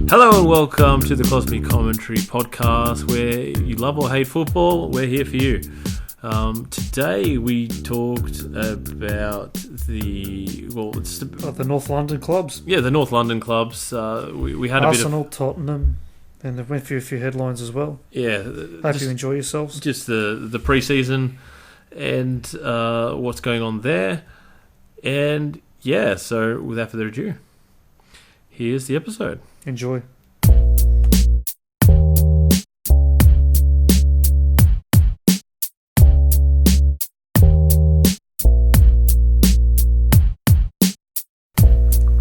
Hello and welcome to the Cosmic Commentary podcast, where you love or hate football. We're here for you. Today we talked about the North London clubs. Yeah, the North London clubs. We had Arsenal, a bit of Tottenham, and they went through a few headlines as well. Yeah, hope you enjoy yourselves. Just the pre-season and what's going on there, and yeah. So without further ado, here's the episode. Enjoy.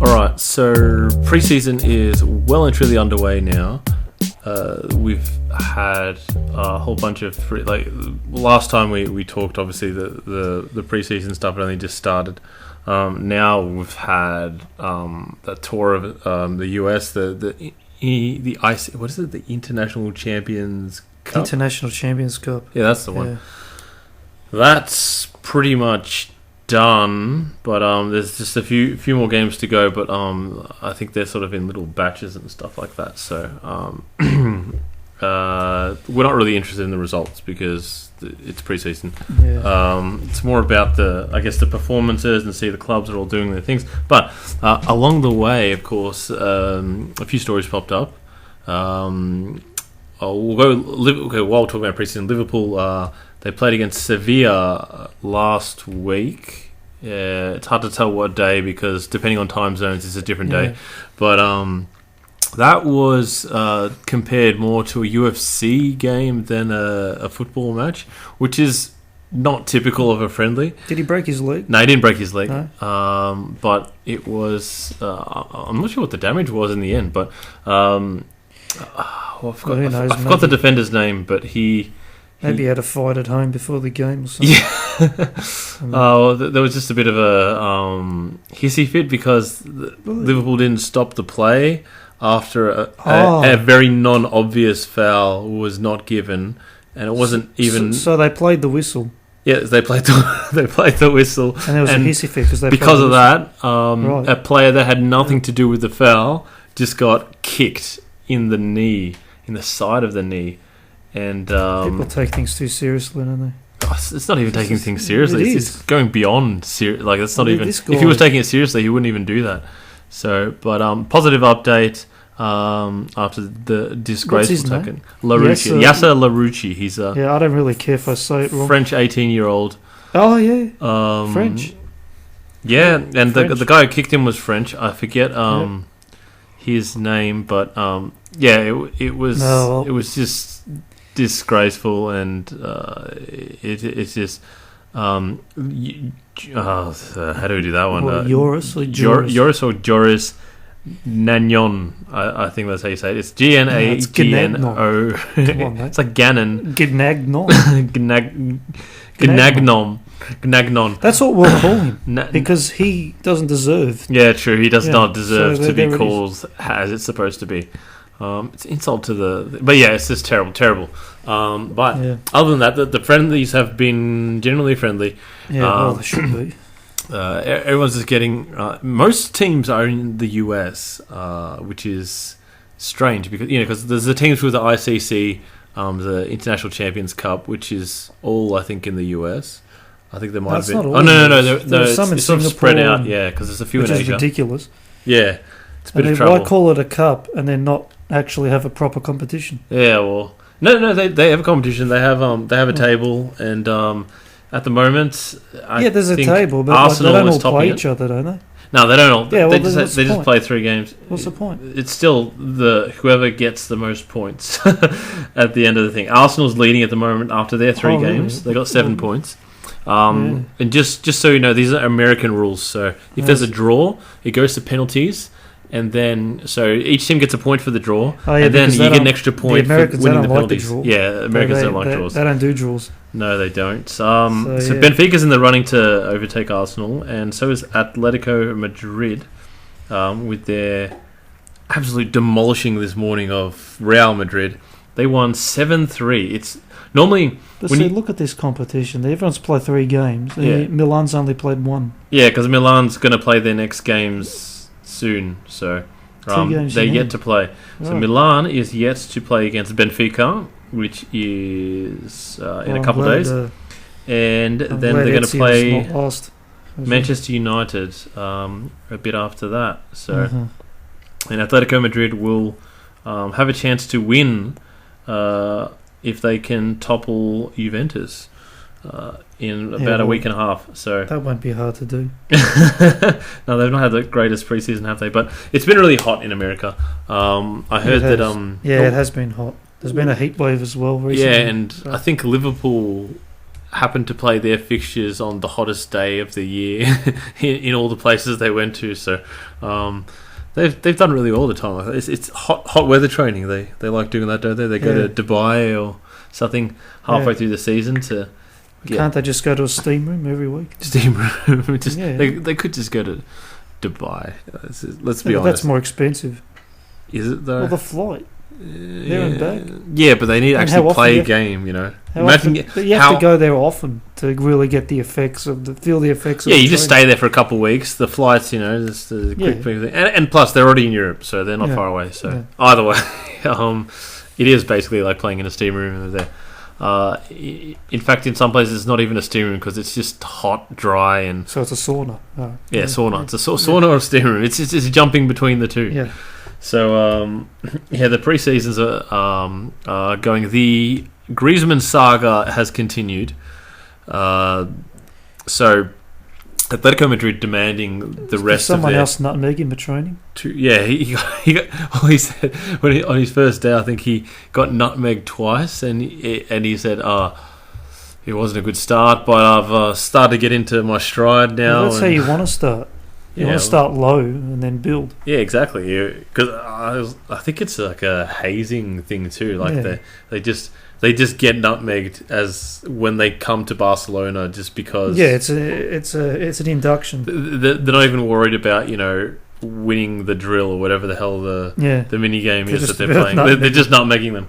Alright, so pre-season is well and truly underway now. We've had a whole bunch of last time we talked, obviously the pre-season stuff had only just started. Now we've had the tour of the US, the IC, what is it? The International Champions Cup. International Champions Cup. Yeah, that's the one. Yeah. That's pretty much done, but there's just a few more games to go. But I think they're sort of in little batches and stuff like that. So we're not really interested in the results because it's pre-season. Yeah. It's more about the performances and see the clubs are all doing their things. But along the way, of course, a few stories popped up. We'll go while talking about pre-season. Liverpool, they played against Sevilla last week. It's hard to tell what day because depending on time zones, it's a different day. But that was compared more to a UFC game than a football match, which is not typical of a friendly. Did he break his leg? No, he didn't break his leg. No? But it was... I'm not sure what the damage was in the end, but... I forgot the defender's name, but he... Maybe he had a fight at home before the game or something. Yeah. There was just a bit of a hissy fit because Liverpool didn't stop the play after a very non-obvious foul was not given, and it wasn't even... So they played the whistle. Yeah, they played the whistle. And there was a hissy fit because of that, a player that had nothing to do with the foul just got kicked in the knee, in the side of the knee. And people take things too seriously, don't they? It's not even taking things seriously. It's going beyond serious. Like, it's not even. If guy, he was taking it seriously, he wouldn't even do that. So, but positive update after the disgraceful tackle. Yasser Larouci. He's a I don't really care if I say it wrong. French 18-year-old. Oh yeah, French. Yeah, and the guy who kicked him was French. I forget his name, but it was just disgraceful, and it's just how do we do that one? Joris or Joris Nagnon, I think that's how you say it. It's Gnagno. It's like Gannon. Gnagnon. That's what we'll call him because he doesn't deserve. Yeah, true. He does not deserve to be called as it's supposed to be. It's an insult to the... But yeah, it's just terrible. But other than that, the friendlies have been generally friendly. Yeah, they should be. Everyone's just getting... most teams are in the US, which is strange because there's the teams with the ICC, the International Champions Cup, which is all, I think, in the US. I think there might have been... Not all no. There's some in it's sort of spread out, because there's a few in Asia. Which is ridiculous. Yeah, it's a bit of trouble. Why call it a cup and then not actually have a proper competition? Yeah, well... No, they have a competition. They have a table, and at the moment... there's a table, but they don't all play each other, don't they? No, they don't all. They just play 3 games. What's the point? It's still whoever gets the most points at the end of the thing. Arsenal's leading at the moment after their 3 games. They got 7 points. And just so you know, these are American rules. So if there's a draw, it goes to penalties. And then, so each team gets a point for the draw, and then you get an extra point for winning the penalties. Americans don't like draws. They don't do draws. No, they don't. So Benfica's in the running to overtake Arsenal, and so is Atletico Madrid, with their absolute demolishing this morning of Real Madrid. They won 7-3. It's normally... But see, look at this competition. Everyone's played 3 games. Milan's only played 1. Yeah, because Milan's going to play their next games soon. So 2 games They're in yet hand. to play. So Right. Milan is yet to play against Benfica, which is in Well, a couple of I'm days. glad, And I'm then glad they're going to Ezio was play not lost. Manchester United a bit after that. So, Mhm. and Atletico Madrid will have a chance to win if they can topple Juventus in about a week and a half. So That won't be hard to do. no, they've not had the greatest preseason, have they? But it's been really hot in America. I heard It that. has. It has been hot. There's been a heat wave as well recently. Yeah, and I think Liverpool happened to play their fixtures on the hottest day of the year in all the places they went to. So they've done really well all the time. It's hot weather training. They like doing that, don't they? They go to Dubai or something halfway through the season to. Can't they just go to a steam room every week? Steam room. They could just go to Dubai. Let's be honest. That's more expensive. Is it though? Well, the flight. There and back. Yeah, but they need to And actually how play a often game, you know. But you have to go there often to really get the effects of feel the effects of Yeah, the you just training. stay there for a couple of weeks. The flights, you know, just a quick thing. And plus, they're already in Europe, so they're not far away. So either way, it is basically like playing in a steam room over there. In fact, in some places, it's not even a steam room because it's just hot, dry, and So it's a sauna. Oh, sauna. It's a sauna or a steam room. It's jumping between the two. Yeah. So the pre-seasons are going. The Griezmann saga has continued. So Atletico Madrid demanding the rest of someone else nutmegging the training. He said on his first day, I think he got nutmegged twice, and he said, it wasn't a good start, but I've started to get into my stride now. Well, that's how you want to start. You want to start low and then build. Yeah, exactly. Because I think it's like a hazing thing too. Like they just get nutmegged as when they come to Barcelona, just because. Yeah, it's an induction. They're not even worried about winning the drill or whatever the hell the mini game is that they're playing. They're just nutmegging them,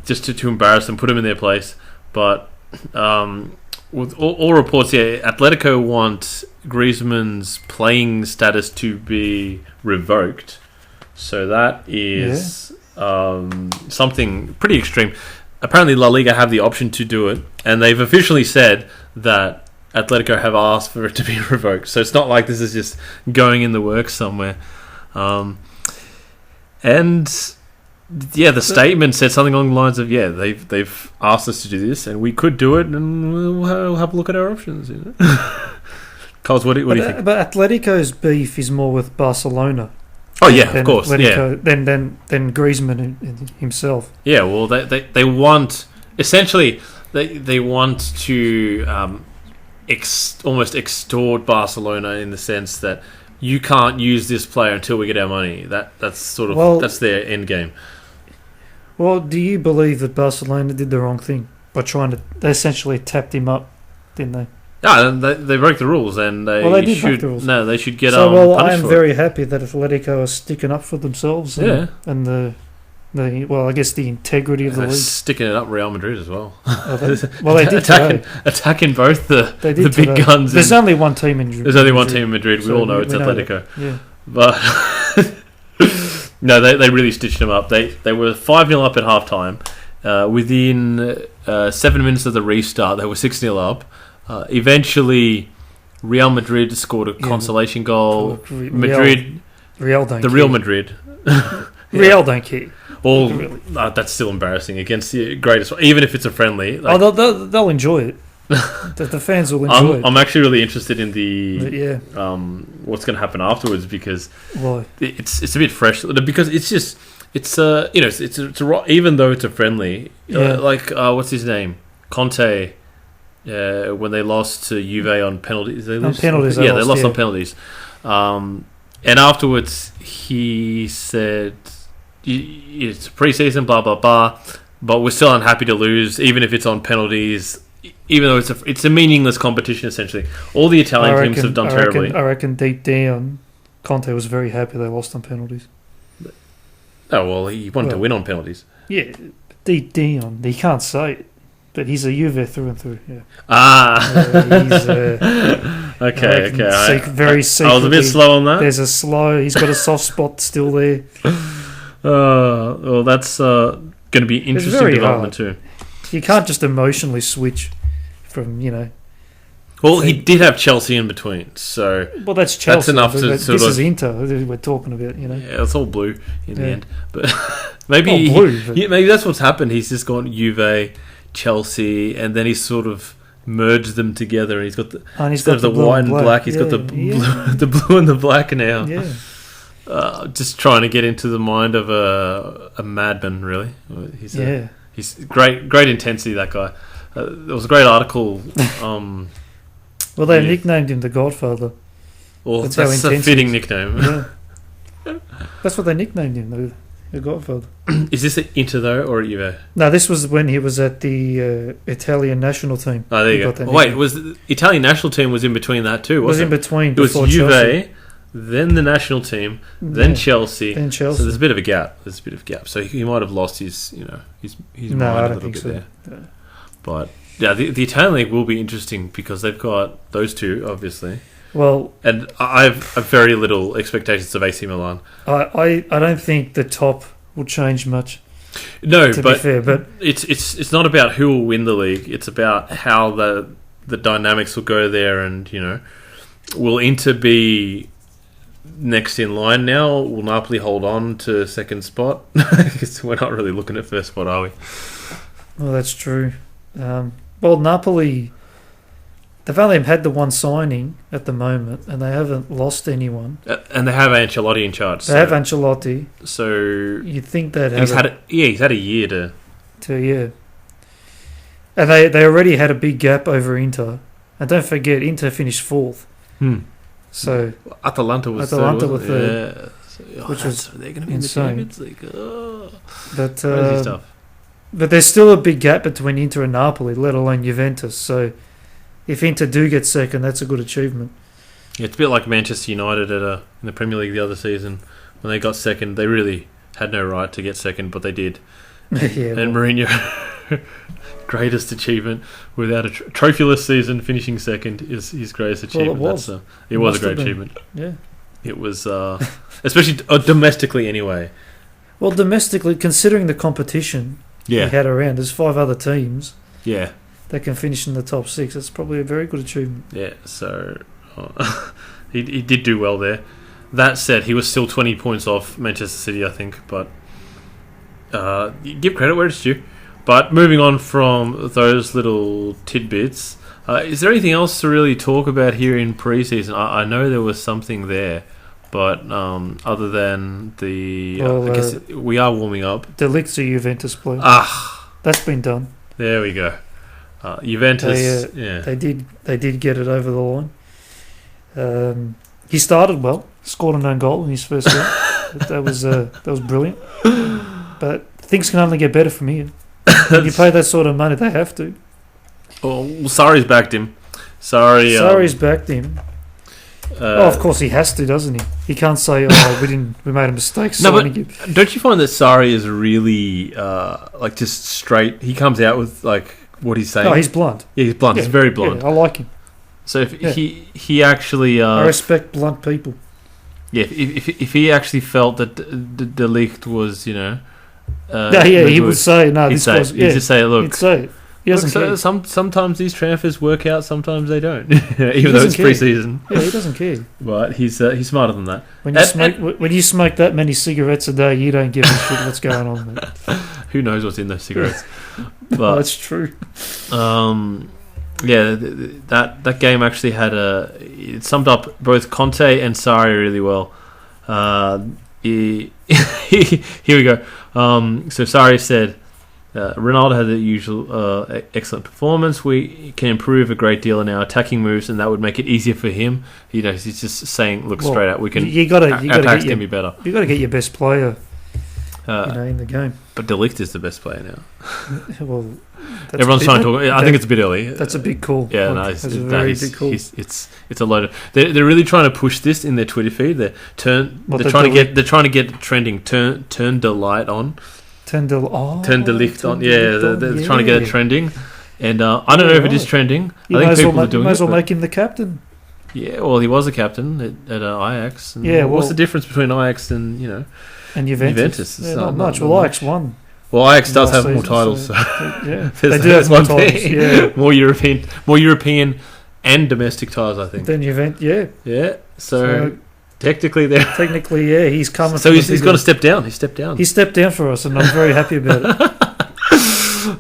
just to embarrass them, put them in their place. But with all reports, Atletico want Griezmann's playing status to be revoked. So that is something pretty extreme. Apparently, La Liga have the option to do it, and they've officially said that Atletico have asked for it to be revoked. So it's not like this is just going in the works somewhere. The statement said something along the lines of, they've asked us to do this, and we could do it, and we'll have a look at our options. You know? Coles, what do you think? But Atletico's beef is more with Barcelona. Oh yeah, of course. Atletico, than Griezmann himself. Yeah, well, they want essentially they want to almost extort Barcelona in the sense that you can't use this player until we get our money. That's sort of that's their end game. Well, do you believe that Barcelona did the wrong thing by they essentially tapped him up, didn't they? No, they broke the rules, and they did should. break the rules. No, they should get. I am very happy that Atletico are sticking up for themselves. And I guess the integrity of the league. Sticking it up Real Madrid as well. They did attacking both the big today. guns. There's only one team in Madrid. There's only one team in Madrid. We all know it's Atletico. Yeah. But no, they really stitched them up. They were 5-0 up at half time. Within 7 minutes of the restart, they were 6-0 up. Eventually, Real Madrid scored a consolation goal. Real don't care. Real Madrid. Real don't care. That's still embarrassing against the greatest. Even if it's a friendly, they'll enjoy it. The fans will enjoy it. I'm actually really interested in the what's going to happen afterwards, because it's a bit fresh, because it's even though it's a friendly, what's his name, Conte. When they lost to Juve on penalties. They lost on penalties. And afterwards, he said, it's pre-season, blah, blah, blah, but we're still unhappy to lose, even if it's on penalties, even though it's a meaningless competition, essentially. All the Italian teams have done terribly. I reckon deep down, Conte was very happy they lost on penalties. Oh, well, he wanted to win on penalties. Yeah, deep down. He can't say it. But he's a Juve through and through. Yeah. Okay. Very secretly. I was a bit slow on that. He's got a soft spot still there. Well, that's going to be interesting development too. You can't just emotionally switch from, Well, he did have Chelsea in between, so... Well, that's Chelsea. That's enough to This is Inter we're talking about, Yeah, it's all blue in the end. But maybe maybe that's what's happened. He's just gone Juve, Chelsea, and then he's sort of merged them together, and he's got instead of the white and black, he's got the blue and the black now. Yeah. Just trying to get into the mind of a madman, really. He's great intensity, that guy. There was a great article... Well, they nicknamed him the Godfather. Well, that's a fitting nickname. Yeah. That's what they nicknamed him, the Godfather. Is this at Inter, though, or at Juve? No, this was when he was at the Italian national team. Oh, there you go. Wait, was the Italian national team was in between that too, wasn't it? Was in between. It was Juve, Chelsea. then the national team, then Chelsea. Then Chelsea. So there's a bit of a gap. So he might have lost his mind a little bit there. Yeah. But... Yeah, the Italian league will be interesting because they've got those two, obviously. Well, and I've very little expectations of AC Milan. I don't think the top will change much. No, to be fair, but it's not about who will win the league. It's about how the dynamics will go there, and will Inter be next in line now? Will Napoli hold on to second spot? Because we're not really looking at first spot, are we? Well, that's true. Well, Napoli, they've only had the one signing at the moment, and they haven't lost anyone. And they have Ancelotti in charge. They have Ancelotti. So you'd think that he's had a year to. And they already had a big gap over Inter, and don't forget Inter finished fourth. So Atalanta was third, which was they're going to be insane. In the Champions League. But crazy stuff. But there's still a big gap between Inter and Napoli, let alone Juventus. So if Inter do get second, that's a good achievement. Yeah, it's a bit like Manchester United in the Premier League the other season. When they got second, they really had no right to get second, but they did. And Mourinho, greatest achievement without a trophyless season, finishing second is his greatest achievement. Well, it was a great achievement. Yeah. It was, especially domestically anyway. Well, domestically, considering the competition... he had around. There's 5 other teams. Yeah. That can finish in the top 6. That's probably a very good achievement. Yeah. So he did do well there. That said, he was still 20 points off Manchester City, I think. But give credit where it's due. But moving on from those little tidbits, is there anything else to really talk about here in pre-season? I know there was something there. But other than I guess we are warming up. De Ligt's a Juventus player. That's been done. There we go. Juventus. They did get it over the line. He started well, scored an own goal in his first game. that was brilliant. But things can only get better from here. When you pay that sort of money, they have to. Well, Sarri's backed him. Sarri's backed him. Of course he has to, doesn't he? He can't say, we made a mistake signing him. Don't you find that Sarri is really just straight? He comes out with what he's saying. No, he's blunt. Yeah, he's blunt. He's very blunt. Yeah, I like him. So if he actually, I respect blunt people. Yeah, if he actually felt that De Ligt was, he would say no. He'd just say, look, he'd say it. He doesn't care. Sometimes these transfers work out, sometimes they don't. Even though it's pre-season. Yeah, he doesn't care. But he's smarter than that. When you smoke that many cigarettes a day, you don't give a shit what's going on. Mate. Who knows what's in those cigarettes? But that's true. That game actually it summed up both Conte and Sarri really well. Here we go. So Sarri said, Ronaldo had the usual excellent performance. We can improve a great deal in our attacking moves, and that would make it easier for him. He's just saying, look, straight out, we can. Our attacks can be better. You got to get your best player, in the game. But De Ligt is the best player now. Well, everyone's trying to talk. I think it's a bit early. That's a big call. Yeah, no, it's a very big call. It's a load of. They're really trying to push this in their Twitter feed. They're trying to get it trending. Turn the light on. Turn the Ligt on. Yeah, they're trying to get it trending. And I don't know if it is trending. I think people are doing it. You might as well make him the captain. Yeah, well, he was a captain at Ajax. And Yeah, what's well- the difference between Ajax and And Juventus. Juventus? It's Yeah, not much. Well, Ajax won. Well, Ajax does last have more season, titles. so- So Yeah, there's- they do have there's more one titles. thing. Yeah. more European and domestic titles, I think. Then Juventus. Yeah. Yeah. So technically, they're. Technically, yeah, he's coming. So from he's a bigger- got to step down. He stepped down. He stepped down for us, and I'm very happy about it.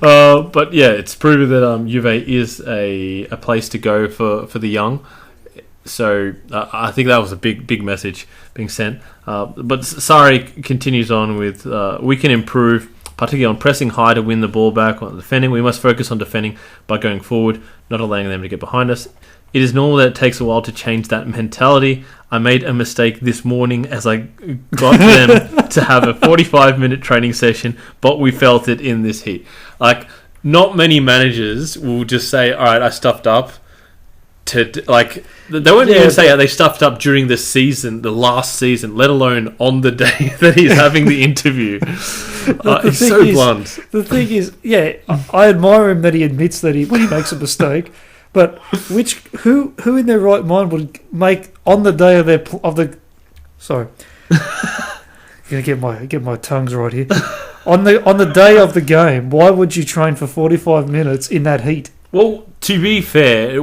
But yeah, it's proven that Juve is a place to go for the young. So I think that was a big message being sent. But Sarri continues on with we can improve, particularly on pressing high to win the ball back. On defending, we must focus on defending by going forward, not allowing them to get behind us. It is normal that it takes a while to change that mentality. I made a mistake this morning as I got them to have a 45-minute training session, but we felt it in this heat. Like, not many managers will just say, all right, I stuffed up. Like, they won't even say they stuffed up during the season, the last season, let alone on the day that he's having the interview. He's so blunt. The thing is, yeah, I admire him that he admits that when he makes a mistake. But who in their right mind would make on the day of the sorry, gonna get my tongues right here. On the day of the game, why would you train for 45 minutes in that heat? Well, to be fair,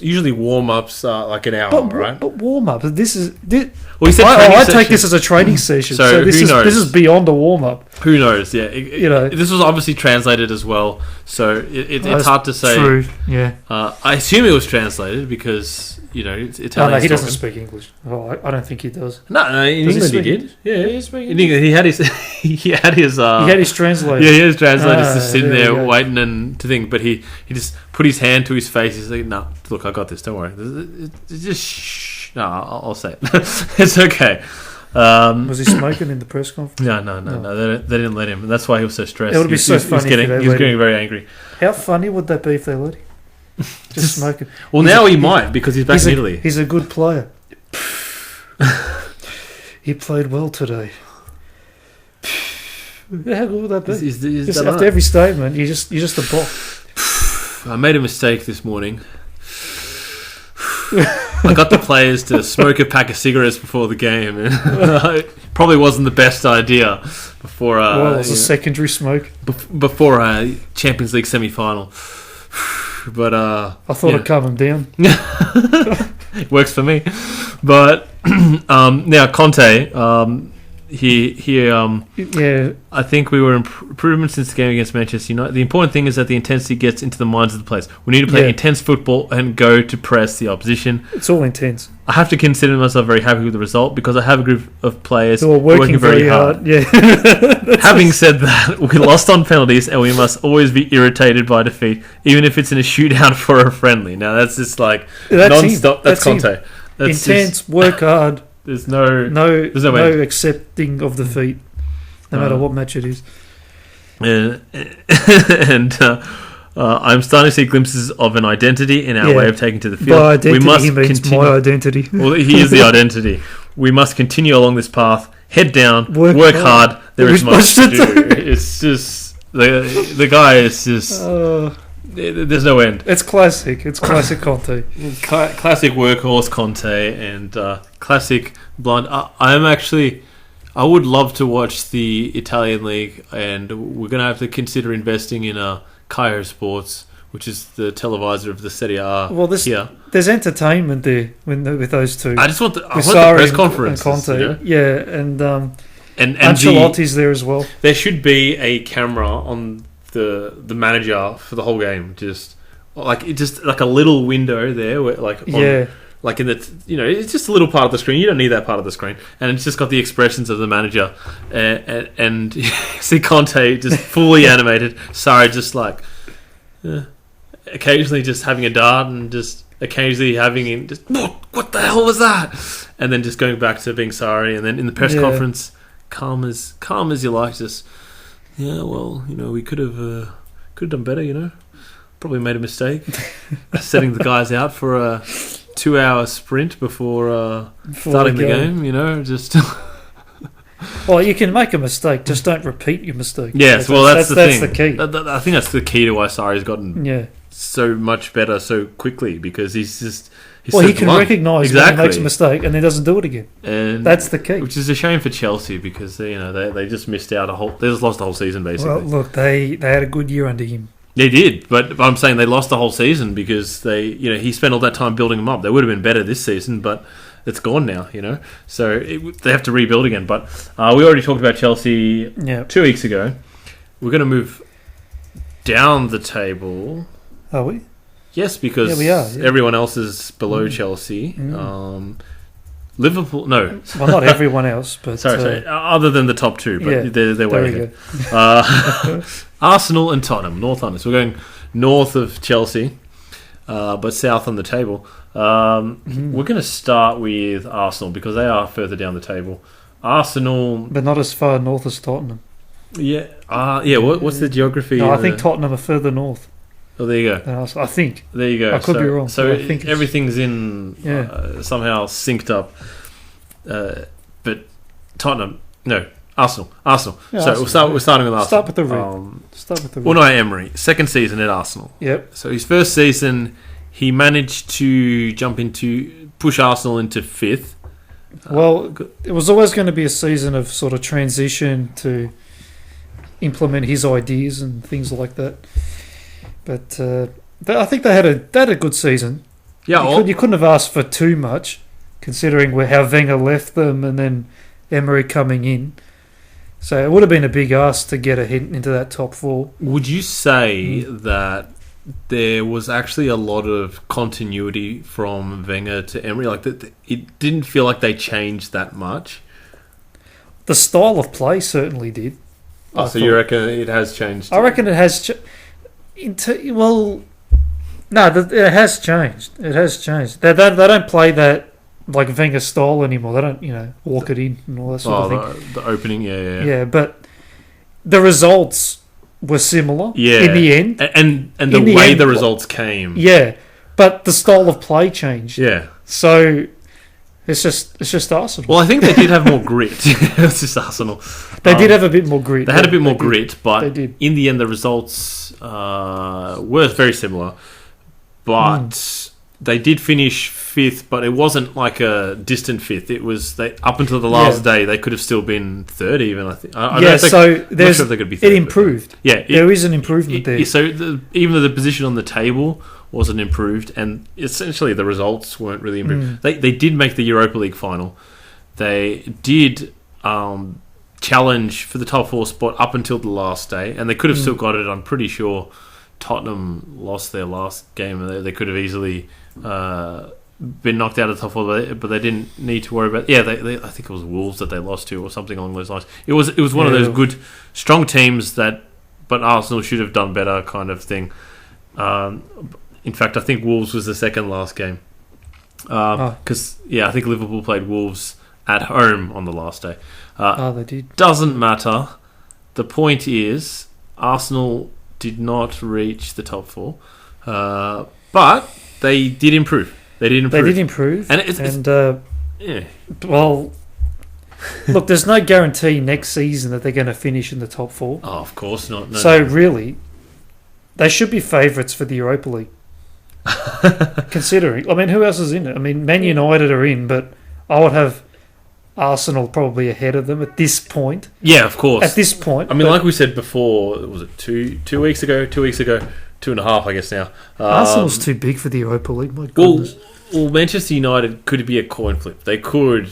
usually warm-ups are like an hour, right? But warm up. Well, he said I take this as a training session. So this who knows? This is beyond a warm up. Who knows? Yeah, know. This was obviously translated as well, so it's hard to say. True. Yeah. I assume it was translated because it's Italian. No, he doesn't speak English. Oh, I don't think he does. No, in Does he England he speak did. Yeah, he speak in England he had his he had his translator. Yeah, he had his translators just sitting there we there go. waiting and to think, but he just put his hand to his face. He's like, "No, look, I got this. Don't worry. Just shh. No, I'll say it. It's okay." Was he smoking in the press conference? No. They didn't let him. And that's why he was so stressed. It would be so funny if they He was let getting him. very angry. How funny would that be if they let him? Just smoking. Well, now he might because he's back in Italy. He's a good player. He played well today. How good would that be? Is Just that after right? every statement, you're just a boss. I made a mistake this morning. I got the players to smoke a pack of cigarettes before the game, and it probably wasn't the best idea before. Well, it was a secondary smoke. Before a Champions League semi-final. But I thought it'd calm him down. It works for me. But now Conte, Yeah, I think we were improvement since the game against Manchester United. The important thing is that the intensity gets into the minds of the players. We need to play intense football and go to press the opposition. it's all intense. I have to consider myself very happy with the result because I have a group of players Who are working very hard. Yeah. Having said that, we lost on penalties and we must always be irritated by defeat, even if it's in a shootout for a friendly. Now that's just like non-stop. That's Conte. That's intense, just, work hard. There's no no accepting of defeat, no matter what match it is. And I'm starting to see glimpses of an identity in our way of taking to the field. By identity, we must he means continue. my identity. Well, he is the identity. We must continue along this path. Head down, work hard. There is much to do. It's just the guy is just. There's no end. It's classic. It's classic Conte. Classic workhorse Conte and classic blonde. I would love to watch the Italian league, and we're going to have to consider investing in Kaio Sports, which is the televisor of the Serie A. Well, there's entertainment there with those two. I just want the Sarri press conference. and Conte. You know? Yeah, and Ancelotti's there as well. There should be a camera on the manager for the whole game. Just like a little window there, where, like in the it's just a little part of the screen. You don't need that part of the screen, and it's just got the expressions of the manager, and you see Conte just fully animated. Sarri just like occasionally just having a dart, and just occasionally having him just what the hell was that, and then just going back to being Sarri, and then in the press conference, calm as you like, just we could have done better, probably made a mistake setting the guys out for a 2-hour sprint before starting the game, just well, you can make a mistake, just don't repeat your mistake. Yes, that's the thing. The key. I think that's the key to why Sarri's gotten Yeah. so much better so quickly, because he's He can recognise when he makes a mistake and then doesn't do it again. And that's the key. Which is a shame for Chelsea because they just missed out they just lost the whole season basically. Well, look, they had a good year under him. They did, but I'm saying they lost the whole season because he spent all that time building them up. They would have been better this season, but it's gone now, So they have to rebuild again. But we already talked about Chelsea 2 weeks ago. We're going to move down the table. Are we? Yes, because we are, everyone else is below Chelsea. Liverpool, no. Well, not everyone else, but... Sorry, other than the top two, but they're way ahead. Arsenal and Tottenham, North London. So we're going north of Chelsea, but south on the table. We're going to start with Arsenal because they are further down the table. Arsenal... But not as far north as Tottenham. Yeah. What's the geography? No, I think Tottenham are further north. Oh, there you go. I think. There you go. I could be wrong. So everything's in somehow synced up. But Tottenham, no, Arsenal. Yeah, so Arsenal. We're starting with Arsenal. Start with the red. Unai Emery, second season at Arsenal. Yep. So his first season, he managed to push Arsenal into fifth. Well, it was always going to be a season of sort of transition to implement his ideas and things like that. But I think they had a good season. Yeah, you couldn't have asked for too much, considering how Wenger left them and then Emery coming in. So it would have been a big ask to get a hint into that top four. Would you say that there was actually a lot of continuity from Wenger to Emery? Like it didn't feel like they changed that much. The style of play certainly did. You reckon it has changed? I reckon it has. No, it has changed. It has changed. They don't play that like Wenger style anymore. They don't, walk it in and all that sort of thing. The opening, yeah. Yeah, but the results were similar in the end. And the way the results came. Yeah, but the style of play changed. Yeah. So it's just Arsenal. Well, I think they did have more grit. It's just Arsenal. They did have a bit more grit. They had a bit more grit, but they did. In the end, the results were very similar. But they did finish fifth, but it wasn't like a distant fifth. It was up until the last day. They could have still been third, even. I think. I'm not sure if they could be third, it improved. There is an improvement there. So even though the position on the table wasn't improved, and essentially the results weren't really improved. They did make the Europa League final. They did challenge for the top four spot up until the last day, and they could have still got it. I'm pretty sure Tottenham lost their last game, and they could have easily been knocked out of the top four, but they didn't need to worry about. Yeah, I think it was Wolves that they lost to, or something along those lines. It was one of those good, strong teams but Arsenal should have done better, kind of thing. In fact, I think Wolves was the second last game. Because, I think Liverpool played Wolves at home on the last day. They did. Doesn't matter. The point is, Arsenal did not reach the top four. But they did improve. Well, look, there's no guarantee next season that they're going to finish in the top four. Oh, of course not. No. So, really, they should be favourites for the Europa League. Considering, who else is in it? Man United are in, but I would have Arsenal probably ahead of them at this point. Yeah, of course. At this point. Like we said before, was it 2 weeks ago? 2 weeks ago? 2.5, I guess now. Arsenal's too big for the Europa League, my goodness. Well, Manchester United could be a coin flip. They could...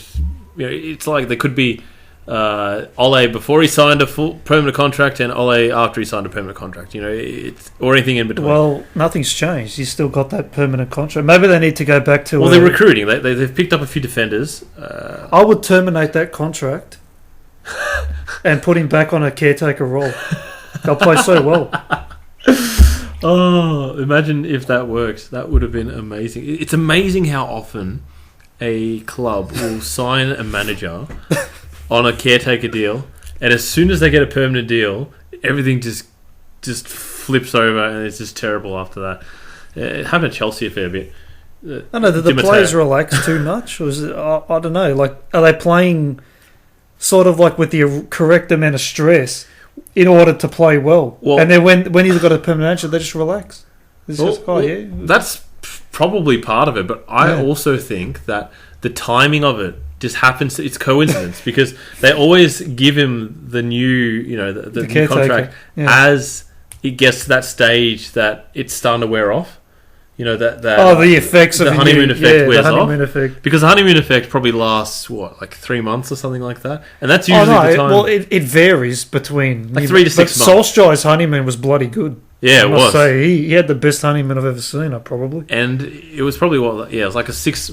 it's like they could be Ole before he signed a full permanent contract and Ole after he signed a permanent contract. Or anything in between. Well, nothing's changed. He's still got that permanent contract. Maybe they need to go back to... Well, they're recruiting. They've picked up a few defenders. I would terminate that contract and put him back on a caretaker role. They'll play so well. Oh, imagine if that worked. That would have been amazing. It's amazing how often a club will sign a manager on a caretaker deal, and as soon as they get a permanent deal, everything just flips over, and it's just terrible after that. It happened at Chelsea a fair bit. I know, did the players relax too much? Or is it, I don't know. Are they playing sort of like with the correct amount of stress in order to play well? And then when he's got a permanent manager, they just relax. It's just, that's probably part of it, but I also think that the timing of it just happens. It's coincidence because they always give him the new, the new contract as it gets to that stage that it's starting to wear off. The effects of the honeymoon effect wears off. Effect. Because the honeymoon effect probably lasts 3 months or something like that, and that's usually the time. Well, it varies between 3 to 6 months. Solskjaer's honeymoon was bloody good. Yeah, it was. Say he had the best honeymoon I've ever seen. Probably, and it was probably it was like a six.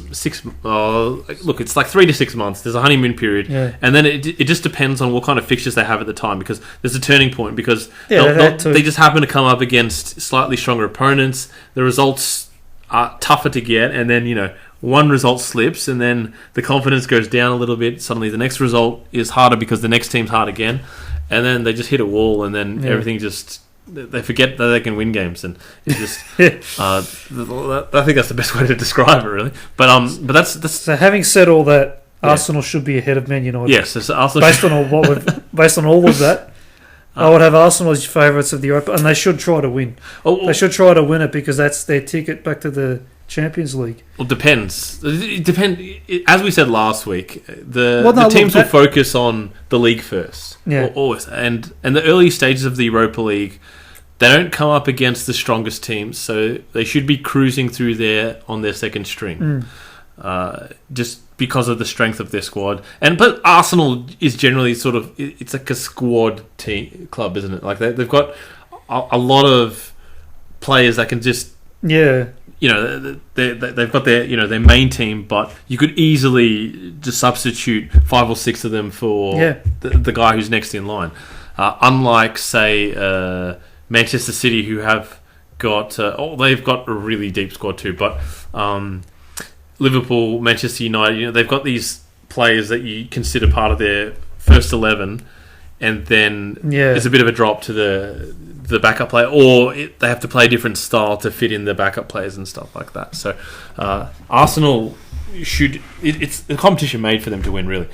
Look, it's like 3 to 6 months. There's a honeymoon period, and then it just depends on what kind of fixtures they have at the time because there's a turning point because they just happen to come up against slightly stronger opponents. The results are tougher to get, and then one result slips, and then the confidence goes down a little bit. Suddenly, the next result is harder because the next team's hard again, and then they just hit a wall, and then everything just. They forget that they can win games, and it's just. I think that's the best way to describe it, really. But that's. So, having said all that, Arsenal should be ahead of Man United. Yes, Arsenal. Based on all of that, I would have Arsenal as favourites of the Europa, and they should try to win. They should try to win it because that's their ticket back to the Champions League. Well, depends. It depends. As we said last week, the teams will focus on the league first. Yeah. Always. And the early stages of the Europa League, they don't come up against the strongest teams, so they should be cruising through there on their second string. Just because of the strength of their squad. But Arsenal is generally sort of, it's like a squad club, isn't it? Like they've got a lot of players that can just... Yeah. They've got their main team, but you could easily just substitute 5 or 6 of them for the guy who's next in line. Unlike, say, Manchester City, who have got they've got a really deep squad too. But Liverpool, Manchester United, they've got these players that you consider part of their first 11, and then there's a bit of a drop to the backup player, or they have to play a different style to fit in the backup players and stuff like that. So Arsenal it's a competition made for them to win, really.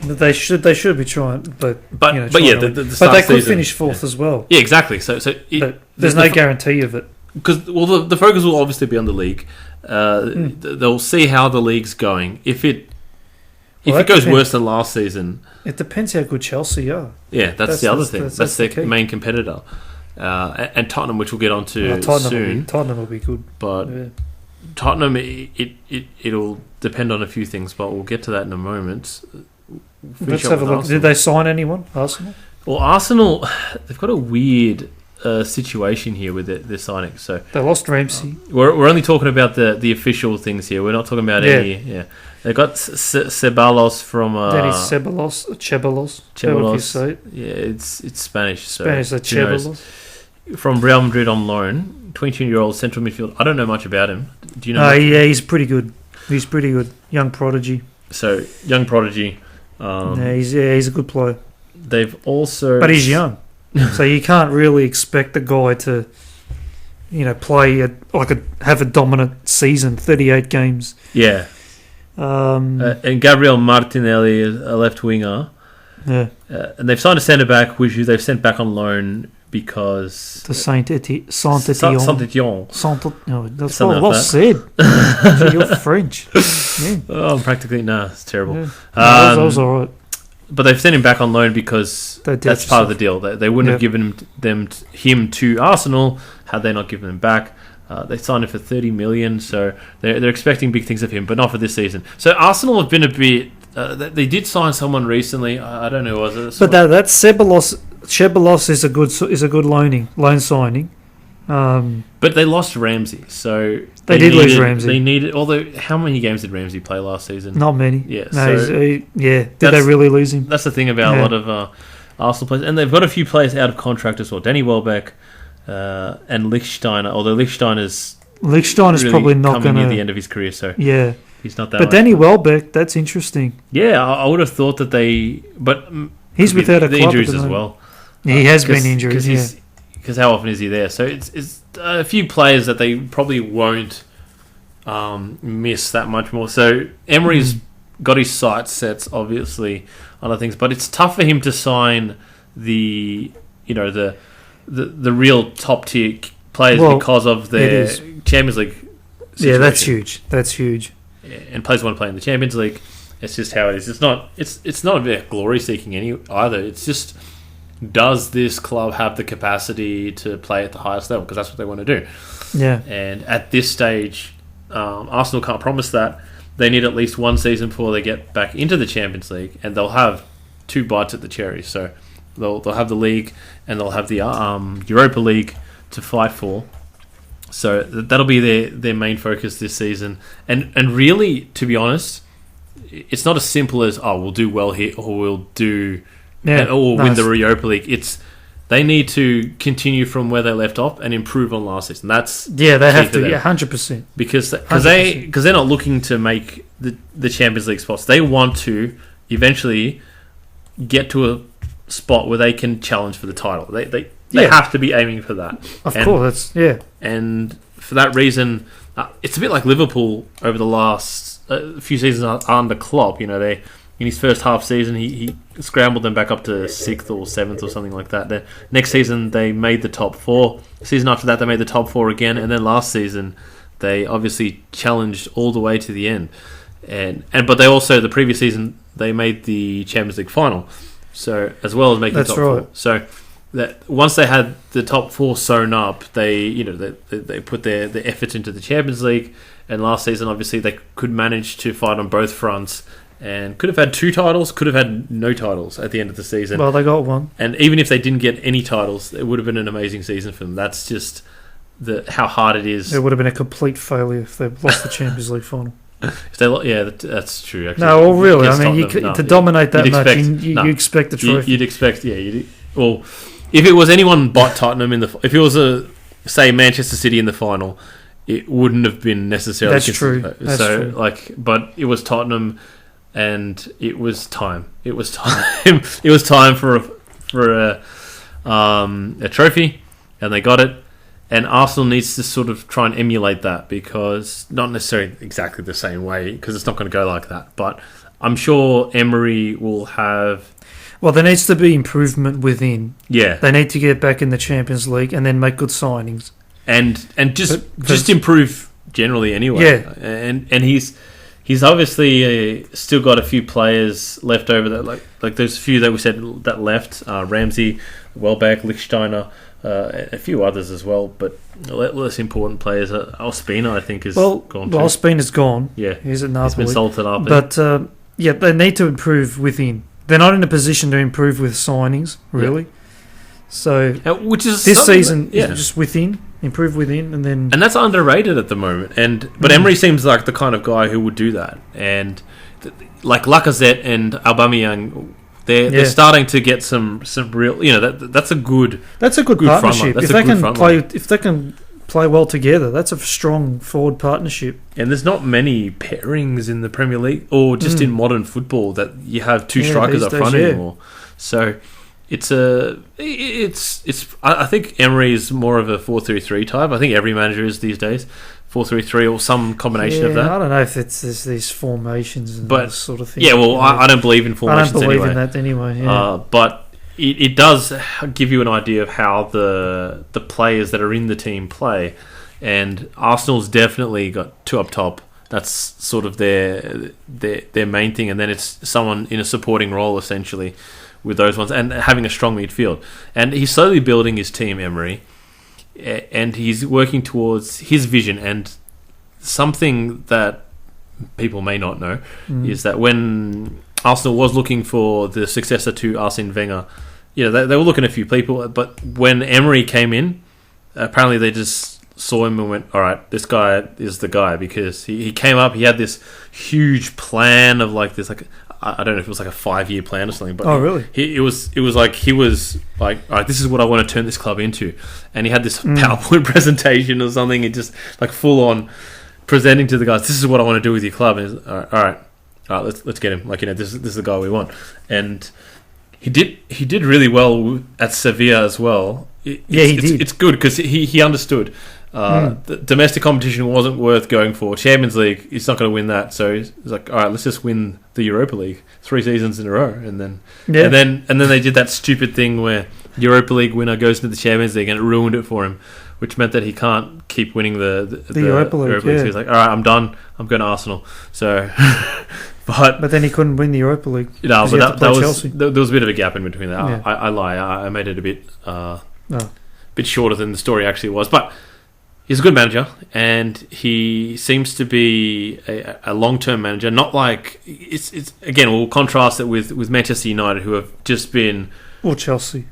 They should be trying, but they could finish fourth as well. Yeah, exactly. So but there's no guarantee of it because the focus will obviously be on the league. They'll see how the league's going. If it goes worse than last season, it depends how good Chelsea are. Yeah, that's the other thing. That's their main competitor. And Tottenham, which we'll get on to soon. Tottenham will be good. But Tottenham, it'll depend on a few things, but we'll get to that in a moment. Let's have a look. Arsenal. Did they sign anyone, Arsenal? Well, Arsenal, they've got a weird situation here with their signing. So they lost Ramsey. We're only talking about the official things here. We're not talking about any... Yeah. They got Ceballos from... Dennis Ceballos. However you say it. Yeah, it's Spanish. Spanish, so Ceballos. From Real Madrid on loan, 22-year-old central midfield. I don't know much about him. Do you know? Yeah, he's pretty good. He's pretty good. Young prodigy. So, young prodigy. He's a good player. They've also... But he's young. So you can't really expect the guy to, play have a dominant season, 38 games. Yeah. And Gabriel Martinelli is a left winger. Yeah. And they've signed a centre back, which they've sent back on loan because the Saint-Étienne. No, that's well said. You're French. Yeah. Oh, practically it's terrible. Yeah. That was all right. But they've sent him back on loan because that's part of the deal. They wouldn't have given him to Arsenal had they not given him back. They signed him for 30 million, so they're expecting big things of him, but not for this season. So Arsenal have been a bit. They did sign someone recently. I don't know, was it? But that's Ceballos. Ceballos is a good loan signing. But they lost Ramsey, so they did lose Ramsey. They needed. Although, how many games did Ramsey play last season? Not many. Yeah. No, did they really lose him? That's the thing about a lot of Arsenal players, and they've got a few players out of contract as well. Danny Welbeck and Lichtsteiner. Although Lichtsteiner is really probably not going to near the end of his career, so he's not that. But Danny Welbeck, that's interesting. Yeah, I would have thought that they, but he's without a club injuries as well. He has been injured because how often is he there? So it's a few players that they probably won't miss that much more. So Emery's got his sights set, obviously, on other things, but it's tough for him to sign the real top tier players because of their Champions League situation. Yeah, that's huge. That's huge. And players want to play in the Champions League. It's just how it is. It's not about glory seeking either. It's just, does this club have the capacity to play at the highest level? Because that's what they want to do. Yeah. And at this stage, Arsenal can't promise that. They need at least one season before they get back into the Champions League, and they'll have 2 bites at the cherry. So they'll have the league and they'll have the Europa League to fight for. So that'll be their main focus this season. And really, to be honest, it's not as simple as, we'll do well here or we'll do win the Europa League. They need to continue from where they left off and improve on last season. That's they have to. 100%. Because they're not looking to make the Champions League spots. They want to eventually get to a spot where they can challenge for the title. They have to be aiming for that. Of course, And for that reason, it's a bit like Liverpool over the last few seasons under Klopp. In his first half season, he scrambled them back up to 6th or 7th or something like that. Then next season, they made the top 4. The season after that, they made the top 4 again. And then last season, they obviously challenged all the way to the end. But they also, the previous season, they made the Champions League final. So, as well as making the top 4. So, that once they had the top 4 sewn up, they put their efforts into the Champions League. And last season, obviously, they could manage to fight on both fronts. And could have had 2 titles, could have had no titles at the end of the season. Well, they got one. And even if they didn't get any titles, it would have been an amazing season for them. That's just how hard it is. It would have been a complete failure if they lost the Champions League final. That's true. Actually. No, well, really, I mean, to dominate that much, you expect the trophy. You'd expect, well, if it was anyone but Tottenham if it was say Manchester City in the final, it wouldn't have been necessarily. That's true. That's true. But it was Tottenham. And it was time. It was time. It was time for a trophy, and they got it. And Arsenal needs to sort of try and emulate that, because not necessarily exactly the same way, because it's not going to go like that. But I'm sure Emery will have. Well, there needs to be improvement within. Yeah, they need to get back in the Champions League and then make good signings. And just improve generally anyway. Yeah, and He's obviously still got a few players left over that, like there's a few that we said that left. Ramsey, Welbeck, Lichtsteiner, a few others as well, but less important players. Ospina, I think, is gone too. Ospina's gone. Yeah, he's at Napoli. He's been salted up. But they need to improve within. They're not in a position to improve with signings, really. Yeah. So which is this season is just within. Improve within, and that's underrated at the moment. But Emery seems like the kind of guy who would do that. And like Lacazette and Aubameyang, they're starting to get some real. That's a good partnership. If they can play well together, that's a strong forward partnership. And there's not many pairings in the Premier League or just in modern football that you have 2 strikers up front anymore. So. I think Emery is more of a 4-3-3 type. I think every manager is these days 4-3-3 or some combination of that. I don't know if there's these formations and this sort of thing. Yeah, well, I don't believe in formations anyway. I don't believe in that anyway. Yeah. But it does give you an idea of how the players that are in the team play. And Arsenal's definitely got 2 up top. That's sort of their main thing, and then it's someone in a supporting role essentially. With those ones, and having a strong midfield. And he's slowly building his team, Emery, and he's working towards his vision. And something that people may not know is that when Arsenal was looking for the successor to Arsene Wenger, they were looking at a few people, but when Emery came in, apparently they just saw him and went, all right, this guy is the guy, because he came up, he had this huge plan of I don't know if it was like a 5-year plan or something, but really? It was like he was like, all right, this is what I want to turn this club into, and he had this PowerPoint presentation or something, and just like full on presenting to the guys, this is what I want to do with your club. And all right, let's get him. This is the guy we want, and he did really well at Sevilla as well. He did. It's good because he understood. The domestic competition wasn't worth going for. Champions League, he's not going to win that. So he's like, all right, let's just win the Europa League 3 seasons in a row, and then they did that stupid thing where Europa League winner goes into the Champions League, and it ruined it for him, which meant that he can't keep winning the Europa League. So he's like, all right, I'm done. I'm going to Arsenal. So, but then he couldn't win the Europa League. No, but that was Chelsea. There was a bit of a gap in between that. Yeah. I lie. I made it a bit shorter than the story actually was, but. He's a good manager, and he seems to be a long-term manager. Not like it's again. We'll contrast it with Manchester United, who have just been or Chelsea.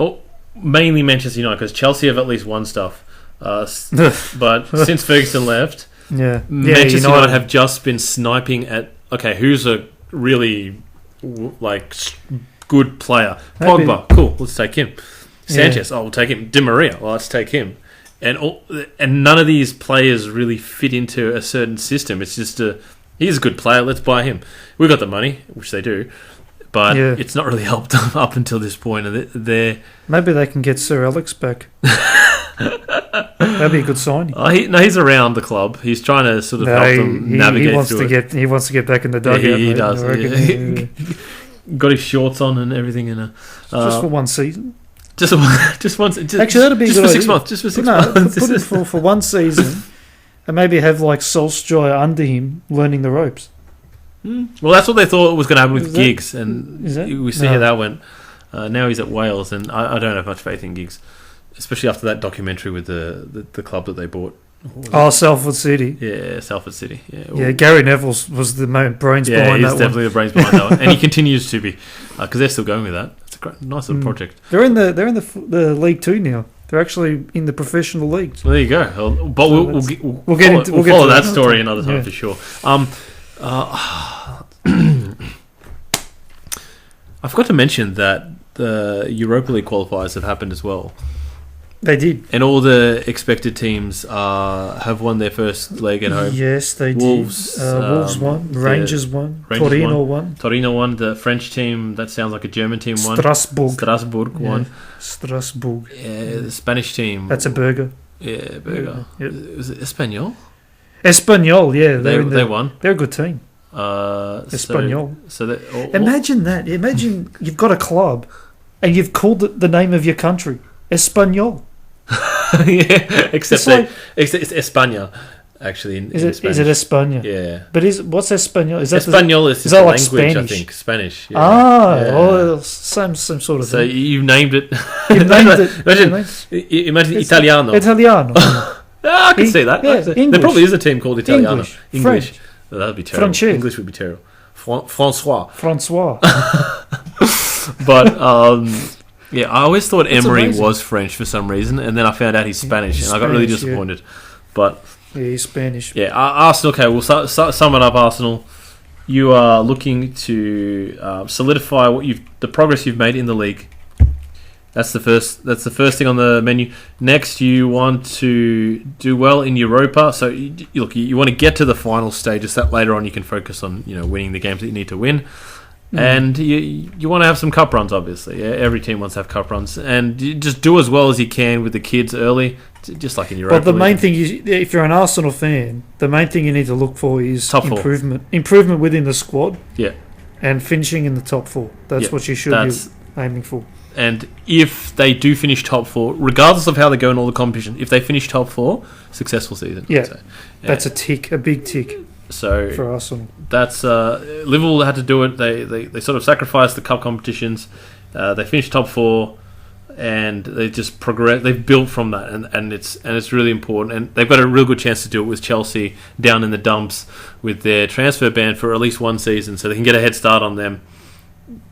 Oh, mainly Manchester United, because Chelsea have at least won stuff. But since Ferguson left, Manchester United have just been sniping at who's a really good player? Pogba, cool. Let's take him. Sanchez, we'll take him. Di Maria, let's take him. And none of these players really fit into a certain system. It's just he's a good player. Let's buy him. We've got the money, which they do, but it's not really helped them up until this point. And maybe they can get Sir Alex back. That'd be a good signing. He's around the club. He's trying to sort of help them navigate through it. He wants to get back in the dugout. He does. Got his shorts on and everything, and just for one season. Just once. Actually, that'd be just a good for 6 idea. months. Just for 6 months. Put it for one season, and maybe have like Solskjaer under him learning the ropes. Well, that's what they thought was going to happen with Giggs, and we see how that went. Now he's at Wales, and I don't have much faith in Giggs, especially after that documentary with the club that they bought. Salford City. Yeah, Salford City. Yeah, Gary Neville was the main brains behind that one. Yeah, he's definitely the brains behind that one, and he continues to be, because they're still going with that. It's a great, nice little project. They're in the League 2 now. They're actually in the professional leagues. Well, there you go. But we'll follow that story another time for sure. I forgot to mention that the Europa League qualifiers have happened as well. They did. And all the expected teams have won their first leg at home. Yes, they Wolves, did. Wolves won. Rangers won. Torino won. Torino won. The French team, that sounds like a German team, won. Strasbourg won. Strasbourg. Yeah, the Spanish team. That's a burger. Yeah, burger. Yep. Was it Espanyol? Espanyol, yeah. They won. They're a good team. Espanyol. Imagine that. Imagine you've got a club and you've called it the name of your country. Espanyol. Yeah, except it's España, actually. Is it España? Yeah. But what's Español? Espanyol is that like Spanish? I think. Spanish. Yeah. Same sort of so thing. you've named it. You've named it. Imagine Italiano. I can see that. Yeah, there probably is a team called Italiano. English. French. That would be terrible. French. English would be terrible. Francois. But yeah, I always thought Emery was French for some reason, and then I found out he's Spanish, and I got really disappointed. Yeah. But he's Spanish. Yeah, Arsenal. Okay, we'll sum it up. Arsenal, you are looking to solidify the progress you've made in the league. That's the first thing on the menu. Next, you want to do well in Europa. So you want to get to the final stages. That later on you can focus on winning the games that you need to win. And you want to have some cup runs, obviously. Yeah, every team wants to have cup runs, and you just do as well as you can with the kids early, just like in Europa. But the main thing, if you're an Arsenal fan, the main thing you need to look for is top improvement within the squad. Yeah, and finishing in the top four. That's what you should be aiming for. And if they do finish top four, regardless of how they go in all the competition, if they finish top four, successful season. Yeah, that's a big tick. So for Arsenal, that's Liverpool had to do it. They sort of sacrificed the cup competitions. They finished top four, and they just progressed. They've built from that, and it's really important. And they've got a real good chance to do it with Chelsea down in the dumps with their transfer ban for at least one season, so they can get a head start on them.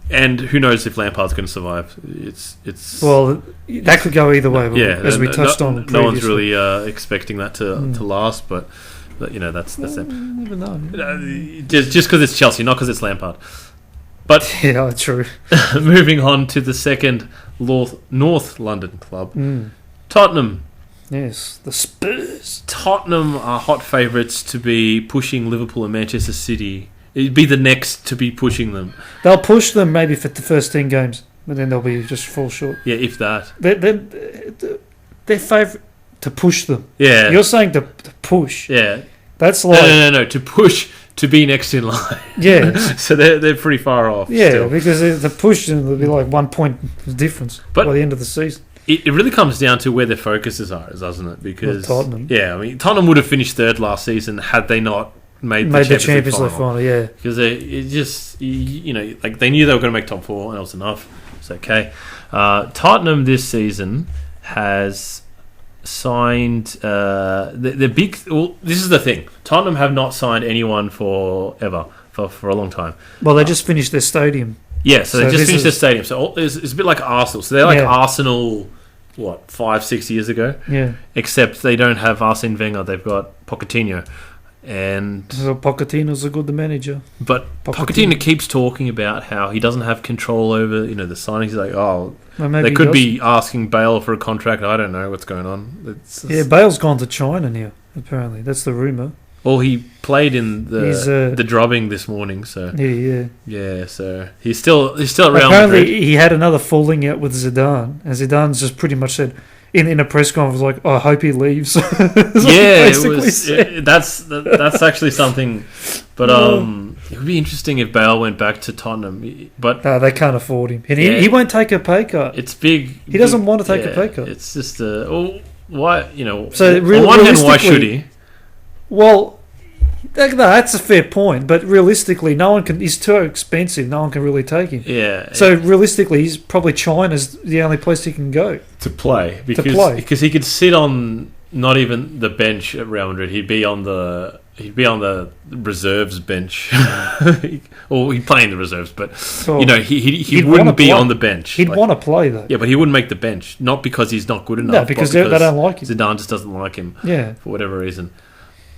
And who knows if Lampard's going to survive? It's that could go either way. Yeah, as we touched on. No one's really expecting that to last, but that's them. Never know. Just because it's Chelsea, not because it's Lampard. But yeah, true. Moving on to the second North London club, Tottenham. Yes, the Spurs. Tottenham are hot favourites to be pushing Liverpool and Manchester City. It'd be the next to be pushing them. They'll push them maybe for the first 10 games, but then they'll be just fall short. Yeah, if that. They're favourite to push them. Yeah. You're saying to push. Yeah. That's like... No. To push to be next in line. Yeah. So they're pretty far off. Yeah, still. because the push and it'll be like 1 point difference by the end of the season. It really comes down to where their focuses are, doesn't it? Because Tottenham. Yeah, I mean, Tottenham would have finished third last season had they not made the Champions League final. Yeah, because it just like they knew they were going to make top 4, and that was enough. It's okay. Tottenham this season has signed the big. Well, this is the thing. Tottenham have not signed anyone for a long time. Well, they just finished their stadium. Yeah, so they just finished their stadium. So it's a bit like Arsenal. So they're like Arsenal, 5-6 years ago? Yeah. Except they don't have Arsene Wenger. They've got Pochettino. And so Pochettino's a good manager. But Pochettino keeps talking about how he doesn't have control over the signings. He's like, they could be asking Bale for a contract. I don't know what's going on. Bale's gone to China now, apparently. That's the rumour. Well, he played in the drubbing this morning, so yeah. So he's still at Real Madrid. Apparently, he had another falling out with Zidane, and Zidane's just pretty much said in a press conference like, "I hope he leaves." That's actually something. But it would be interesting if Bale went back to Tottenham, but no, they can't afford him, and he won't take a pay cut. It's big. He doesn't want to take a pay cut. It's just why So on one hand, why should he? Well, that's a fair point, but realistically, no one can. He's too expensive. No one can really take him. Yeah. So realistically, he's probably China's the only place he can go to play because he could sit on not even the bench at Real Madrid. He'd be on the reserves bench, or he'd play in the reserves. But he wouldn't be on the bench. He'd want to play though. Yeah, but he wouldn't make the bench, not because he's not good enough. No, because they don't like him. Zidane just doesn't like him. Yeah, for whatever reason.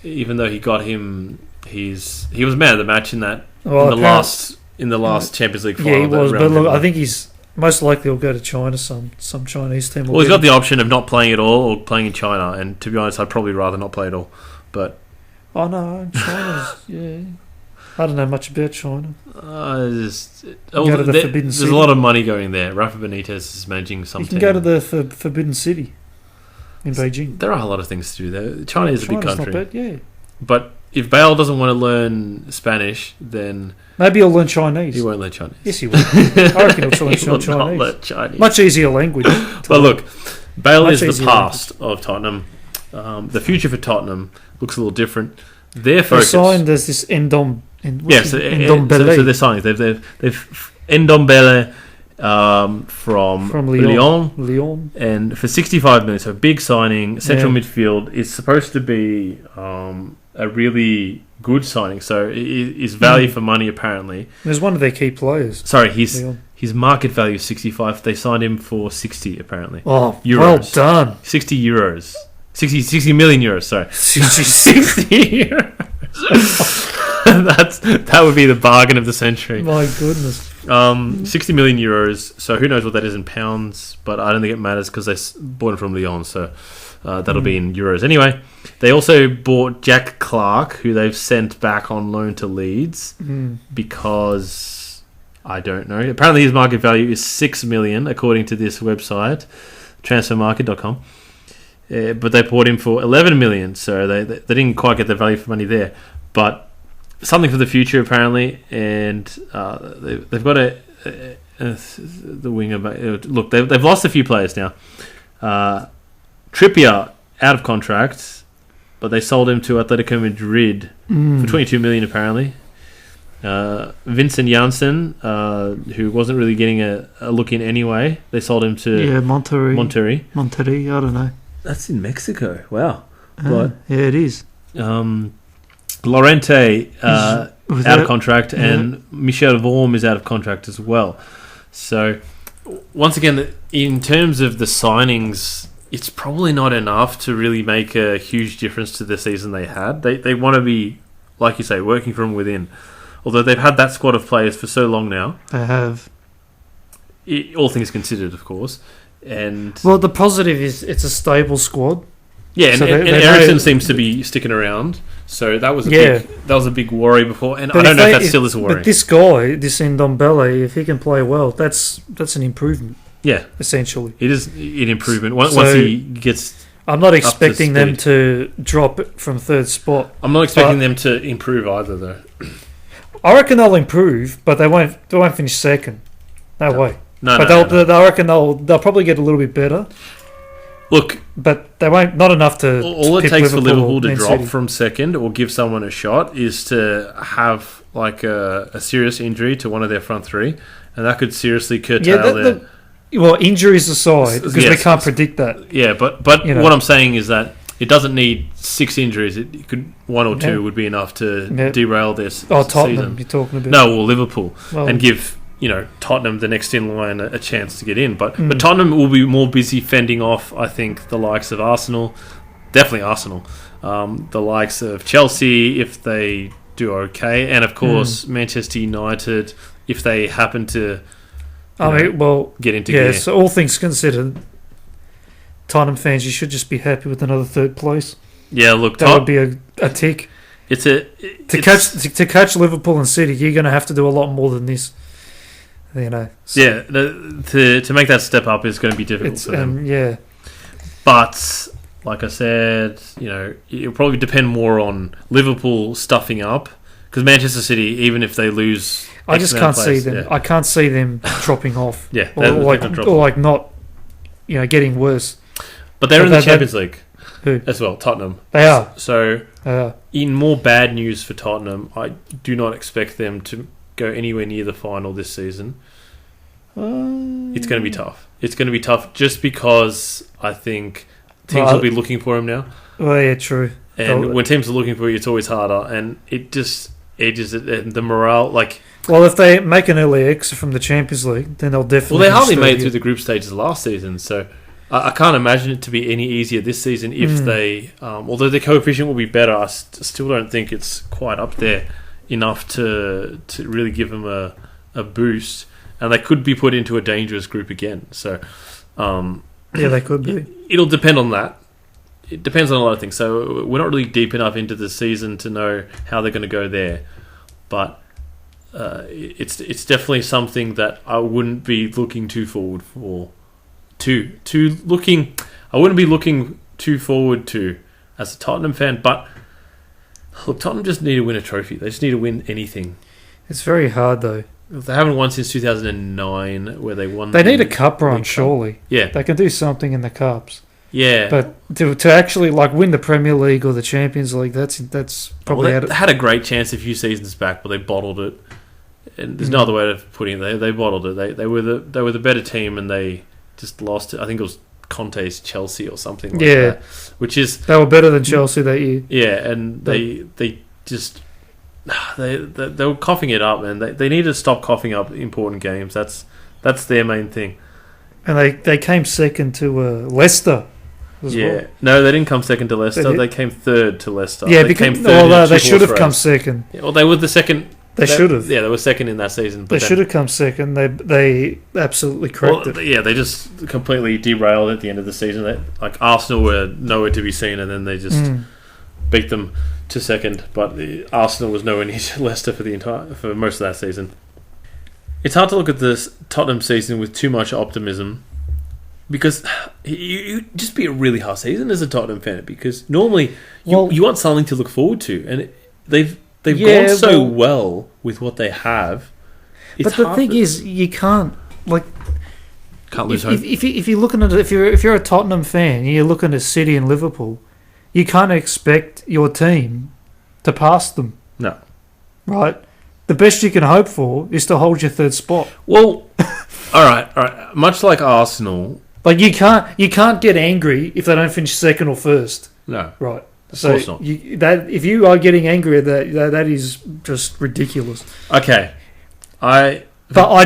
Even though he got him, he was man of the match in that in the last Champions League final. Yeah, he was. But look, I think he's most likely will go to China. Some Chinese team. Well, he's got the option of not playing at all or playing in China. And to be honest, I'd probably rather not play at all. But China's I don't know much about China. There's Forbidden City. A lot of money going there. Rafa Benitez is managing something. You can go to the Forbidden City in Beijing. There are a lot of things to do there. China is a big country. Not bad, yeah. But if Bale doesn't want to learn Spanish, then maybe he'll learn Chinese. He won't learn Chinese. Yes, he will. I reckon he'll learn Chinese. Not learn Chinese. Much easier language. But look, Bale is the past of Tottenham. The future for Tottenham looks a little different. Their focus. They signed as this Ndombele. So they're signing. They've Ndombele from Lyon, and for 65 million. So a big signing. Central midfield is supposed to be a really good signing. So his value for money apparently. There's one of their key players. Sorry, his market value is 65. They signed him for 60 apparently. Oh, euros. Well done. 60 euros. 60 million euros, sorry. 60 euros. That would be the bargain of the century. My goodness. 60 million euros. So who knows what that is in pounds, but I don't think it matters because they bought him from Lyon, so that'll be in euros. Anyway, they also bought Jack Clark, who they've sent back on loan to Leeds because I don't know. Apparently his market value is 6 million according to this website, transfermarket.com. But they bought him for 11 million, so they didn't quite get the value for money there. But something for the future, apparently. And they've got the winger. Look, they've lost a few players now. Trippier out of contract, but they sold him to Atletico Madrid for 22 million, apparently. Vincent Janssen, who wasn't really getting a look in anyway, they sold him to Monterrey. I don't know. That's in Mexico. Wow. Yeah, it is. Lorente out of contract, and Michel Vorm is out of contract as well. So, once again, in terms of the signings, it's probably not enough to really make a huge difference to the season they had. They want to be, like you say, working from within. Although they've had that squad of players for so long now. They have. All things considered, of course. And the positive is it's a stable squad. Yeah, and Eriksen seems to be sticking around, so that was a big worry before, and I don't know if that still is a worry. But this guy, this Ndombele, if he can play well, that's an improvement. Yeah, essentially, it is an improvement once he gets. I'm not expecting them to drop it from third spot. I'm not expecting them to improve either, though. I reckon they'll improve, but they won't finish second. No way. No, but I reckon they'll probably get a little bit better. Look, but they won't. Not enough to. All to it takes for Liverpool to Man drop City. from second or give someone a shot is to have like a serious injury to one of their front three, and that could seriously curtail their. Well, injuries aside, because we can't predict that. Yeah, but what I'm saying is that it doesn't need 6 injuries. It could 1 or 2 would be enough to derail this Tottenham, season. You're talking about? No, or Liverpool, and give Tottenham the next in line a chance to get in. But Tottenham will be more busy fending off, I think, the likes of Arsenal, definitely Arsenal, the likes of Chelsea if they do okay, and of course Manchester United if they happen to. Get into gear. So all things considered, Tottenham fans, you should just be happy with another third place. Yeah, look, that would be a tick. To catch Liverpool and City, you're going to have to do a lot more than this. So. Yeah, to make that step up is going to be difficult for them. But like I said, it'll probably depend more on Liverpool stuffing up. Because Manchester City, even if they lose, I just can't see them. I can't see them dropping off. Yeah, or not, getting worse. But they're in the Champions League who? As well. Tottenham. They are. So, in more bad news for Tottenham, I do not expect them to go anywhere near the final this season. It's going to be tough. It's going to be tough just because I think teams will be looking for him now. Well, yeah, true. And when teams are looking for you, it's always harder, and it just edges it, and the morale, Well, if they make an early exit from the Champions League, then they'll definitely. Well, they hardly made it through the group stages last season, so I can't imagine it to be any easier this season if they. Although the coefficient will be better, I still don't think it's quite up there enough to really give them a boost, and they could be put into a dangerous group again. So, they could be. It'll depend on that. It depends on a lot of things. So we're not really deep enough into the season to know how they're going to go there, but it's definitely something that I wouldn't be looking too forward for. I wouldn't be looking too forward to as a Tottenham fan. But look, Tottenham just need to win a trophy. They just need to win anything. It's very hard though. They haven't won since 2009, where they won. They need a cup run, surely. Yeah, they can do something in the cups. Yeah, but to actually win the Premier League or the Champions League, that's probably. They had a great chance a few seasons back, but they bottled it. And there's no other way of putting it. They bottled it. They were the better team, and they just lost it. I think it was Conte's Chelsea or something like that. Which is they were better than Chelsea that year. Yeah, and they just they were coughing it up, man. They need to stop coughing up important games. That's their main thing. And they came second to Leicester. Well. No, they didn't come second to Leicester. They came third to Leicester. Yeah, they should have come second. Yeah, well, they were the second. They should have. Yeah, they were second in that season. They should have come second. They absolutely corrected. Yeah, they just completely derailed at the end of the season. Arsenal were nowhere to be seen, and then they just beat them to second. But Arsenal was nowhere near Leicester for most of that season. It's hard to look at this Tottenham season with too much optimism, because you just be a really hard season as a Tottenham fan, because normally you want something to look forward to, and they've gone so well with what they have. But the thing is, you can't lose hope. If you're looking at it, if you're a Tottenham fan, and you're looking at City and Liverpool, you can't expect your team to pass them. No, right? The best you can hope for is to hold your third spot. Well, all right. Much like Arsenal, you can't get angry if they don't finish second or first. No, right. Of course not. If you are getting angry at that is just ridiculous. Okay, I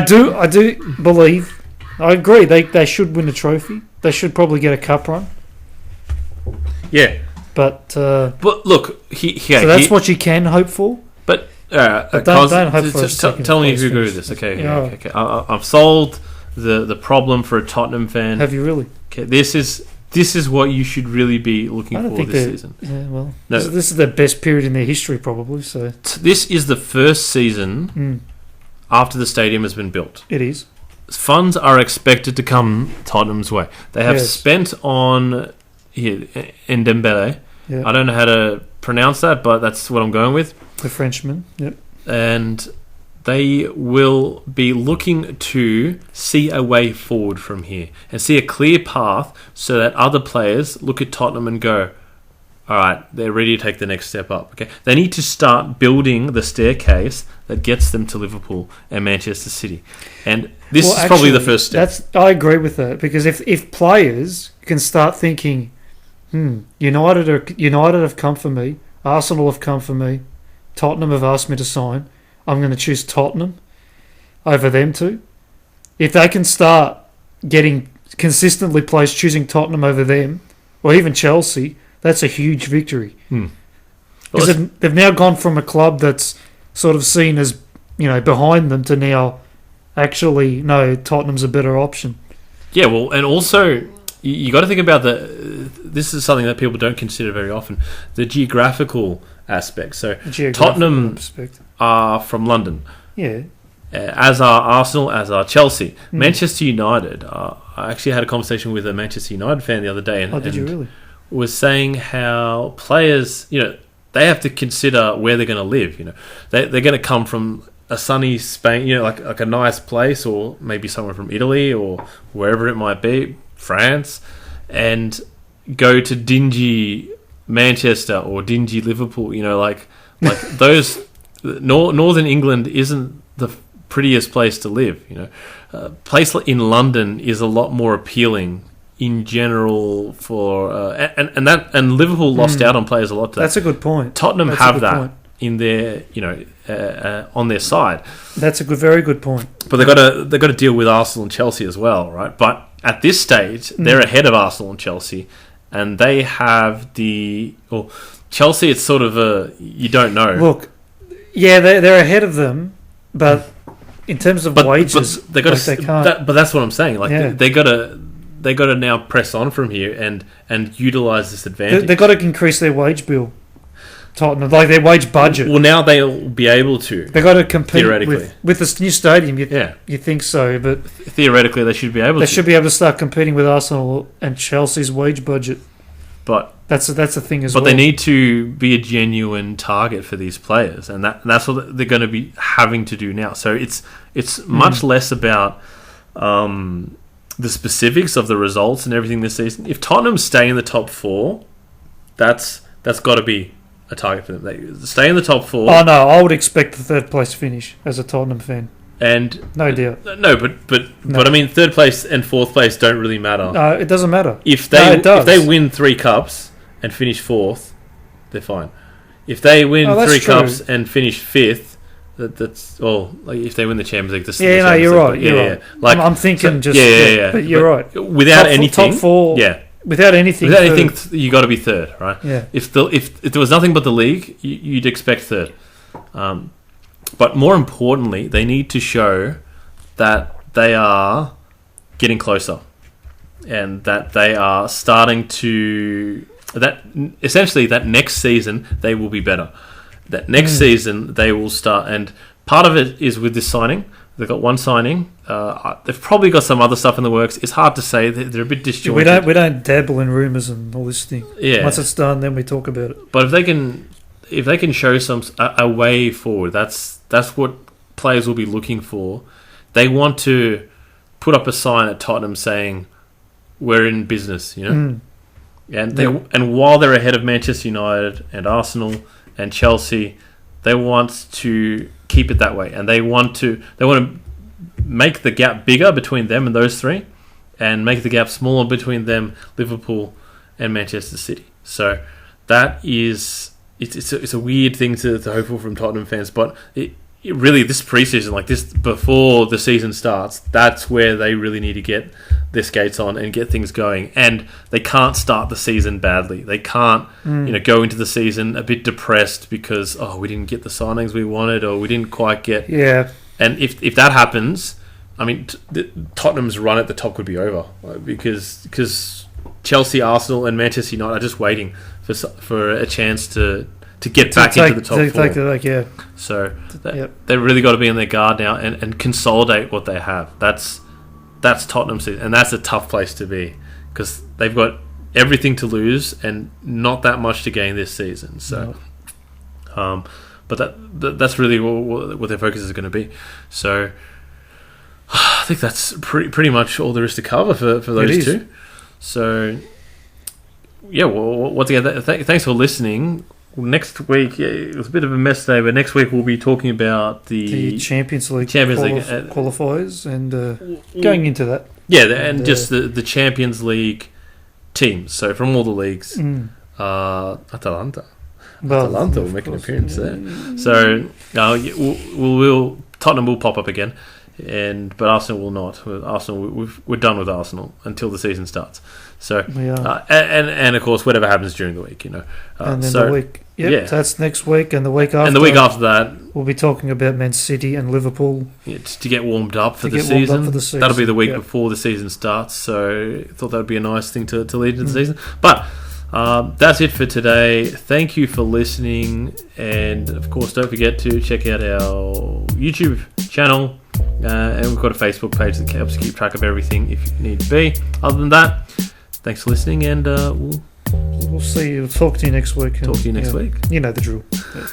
do believe. I agree. They should win a trophy. They should probably get a cup run. Yeah, but look, so that's what you can hope for. But don't hope for a second. Tell me if you agree with this. Okay. I've solved the problem for a Tottenham fan. Have you really? Okay, this is what you should really be looking for this season. Yeah, well, this is the best period in their history, probably. So this is the first season after the stadium has been built. It is. Funds are expected to come Tottenham's way. They have spent on here, Ndembele. Yeah. I don't know how to pronounce that, but that's what I'm going with. The Frenchman. Yep. And they will be looking to see a way forward from here and see a clear path so that other players look at Tottenham and go, all right, they're ready to take the next step up. Okay, they need to start building the staircase that gets them to Liverpool and Manchester City. And this is probably the first step. I agree with that, because if players can start thinking, United have come for me, Arsenal have come for me, Tottenham have asked me to sign, I'm going to choose Tottenham over them two. If they can start getting consistently players choosing Tottenham over them, or even Chelsea, that's a huge victory. Because they've now gone from a club that's sort of seen as, behind them, to now actually, no, Tottenham's a better option. Yeah, well, and also you got to think about this is something that people don't consider very often, the geographical aspect. So Tottenham are from London. Yeah. As are Arsenal, as are Chelsea. Manchester United, I actually had a conversation with a Manchester United fan the other day. Did you really? Was saying how players, they have to consider where they're going to live. They're going to come from a sunny Spain, like a nice place, or maybe somewhere from Italy or wherever it might be, France, and go to dingy Manchester or dingy Liverpool. Like those. Northern England isn't the prettiest place to live. A place in London is a lot more appealing in general for and Liverpool lost out on players a lot. That's a good point. Tottenham have that point in their on their side. That's a very good point. But they've got to deal with Arsenal and Chelsea as well, right? But at this stage, they're ahead of Arsenal and Chelsea, and they have Chelsea. It's sort of you don't know. Look, yeah, they're ahead of them, but in terms of wages, but they can't. But that's what I'm saying. They got to now press on from here and utilize this advantage. They've got to increase their wage bill. Tottenham, their wage budget. Well, now they'll be able to. They've got to compete with this new stadium. You think so, but theoretically they should be able. They should be able to start competing with Arsenal and Chelsea's wage budget. But that's the thing as well. But they need to be a genuine target for these players, and that's what they're going to be having to do now. So it's much less about the specifics of the results and everything this season. If Tottenham stay in the top four, that's got to be a target for them. They stay in the top four. Oh no, I would expect the third place finish as a Tottenham fan. And no doubt. No, but I mean, third place and fourth place don't really matter. No, it doesn't matter. If they win 3 cups and finish 4th, they're fine. If they win 3 cups and finish 5th, that's if they win the Champions League. You're right. You're right. I'm thinking but you're right. Without anything, top 4. Yeah. Without anything, you got to be third, right? Yeah. If there was nothing but the league, you'd expect third. But more importantly, they need to show that they are getting closer, and that they are starting to essentially that next season they will be better. That next season they will start, and part of it is with this signing. They've got one signing. They've probably got some other stuff in the works. It's hard to say. They're a bit disjointed. We don't dabble in rumours and all this thing. Yeah. Once it's done, then we talk about it. But if they can show a way forward, that's what players will be looking for. They want to put up a sign at Tottenham saying, "We're in business," And and while they're ahead of Manchester United and Arsenal and Chelsea, they want to keep it that way, and they want to make the gap bigger between them and those three, and make the gap smaller between them, Liverpool, and Manchester City. So that is it's a weird thing to hope for from Tottenham fans, but it really, this pre-season, like this before the season starts, that's where they really need to get their skates on and get things going. And they can't start the season badly. They can't, go into the season a bit depressed because we didn't get the signings we wanted, or we didn't quite get. Yeah. And if that happens, I mean, Tottenham's run at the top could be over, because Chelsea, Arsenal, and Manchester United are just waiting for a chance to get back into the top 4. So they've really got to be on their guard now and consolidate what they have. That's Tottenham's season, and that's a tough place to be, because they've got everything to lose and not that much to gain this season. So, but that's really what their focus is going to be. So, I think that's pretty much all there is to cover for those two. So, yeah. Well, once again, thanks for listening. Next week, it was a bit of a mess today, but next week we'll be talking about the Champions League qualifiers and going into that. Yeah, and just the Champions League teams. So from all the leagues, Atalanta will make an appearance there. So Tottenham will pop up again, but Arsenal will not. Arsenal, we're done with Arsenal until the season starts. So and of course whatever happens during the week, and then the week. Yep, that's next week, and the week after. And the week after that, we'll be talking about Man City and Liverpool. To get warmed up for the season. That'll be the week before the season starts. So I thought that would be a nice thing to lead into the season. But that's it for today. Thank you for listening, and of course, don't forget to check out our YouTube channel, and we've got a Facebook page that helps keep track of everything if you need to be. Other than that, thanks for listening, and we'll see you. Talk to you next week. Talk to you next week. You know the drill. Yeah.